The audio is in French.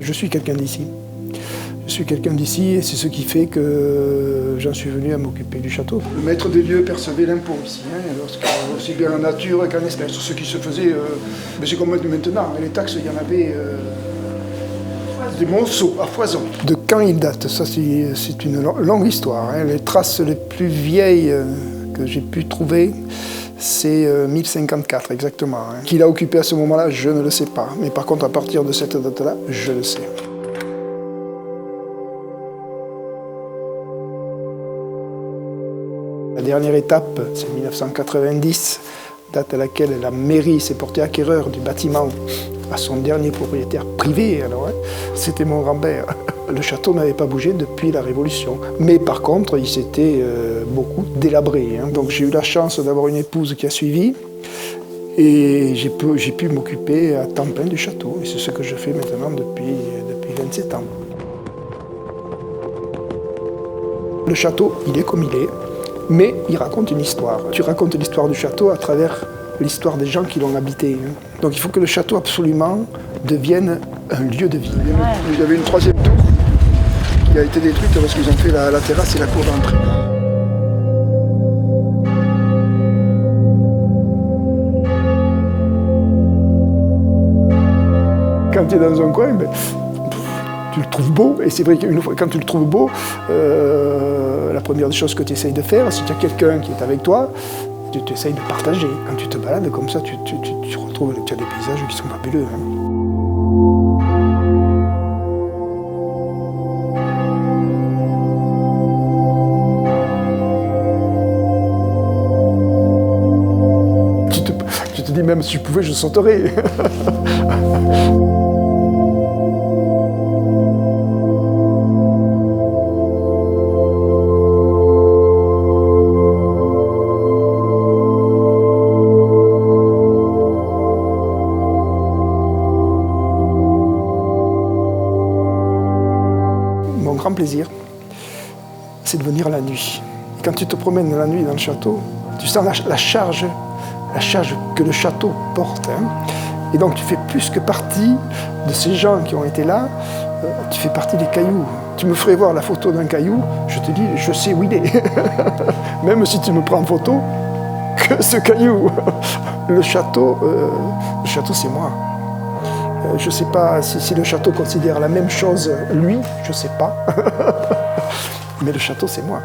Je suis quelqu'un d'ici. Je suis quelqu'un d'ici et c'est ce qui fait que j'en suis venu à m'occuper du château. Le maître des lieux percevait l'impôt ici, aussi bien en nature qu'en espèces. Ce qui se faisait, mais c'est comme maintenant, les taxes, il y en avait des monceaux à foison. De quand il date, ça c'est une longue histoire. Les traces les plus vieilles que j'ai pu trouver, c'est 1054 exactement. Qui l'a occupé à ce moment-là, je ne le sais pas. Mais par contre, à partir de cette date-là, je le sais. La dernière étape, c'est 1990, date à laquelle la mairie s'est portée acquéreur du bâtiment à son dernier propriétaire privé. Alors, c'était mon grand-père. Le château n'avait pas bougé depuis la Révolution. Mais par contre, il s'était beaucoup délabré. Donc j'ai eu la chance d'avoir une épouse qui a suivi. Et j'ai pu m'occuper à temps plein du château. Et c'est ce que je fais maintenant depuis 27 ans. Le château, il est comme il est. Mais il raconte une histoire. Tu racontes l'histoire du château à travers l'histoire des gens qui l'ont habité. Donc il faut que le château absolument devienne un lieu de vie. Il y avait une troisième tour qui a été détruite parce qu'ils ont fait la terrasse et la cour d'entrée. Quand tu es dans un coin, tu le trouves beau, et c'est vrai qu'une fois, quand tu le trouves beau, la première des choses que tu essayes de faire, si tu as quelqu'un qui est avec toi, tu essayes de partager. Quand tu te balades comme ça, tu retrouves tu as des paysages qui sont fabuleux. Tu te dis même si je pouvais, je sauterais. Mon grand plaisir, c'est de venir la nuit. Quand tu te promènes la nuit dans le château, tu sens la charge que le château porte. Et donc tu fais plus que partie de ces gens qui ont été là, tu fais partie des cailloux. Tu me ferais voir la photo d'un caillou, je te dis, je sais où il est. Même si tu me prends en photo, que ce caillou. Le château, c'est moi. Je ne sais pas si le château considère la même chose, lui, je ne sais pas. Mais le château, c'est moi.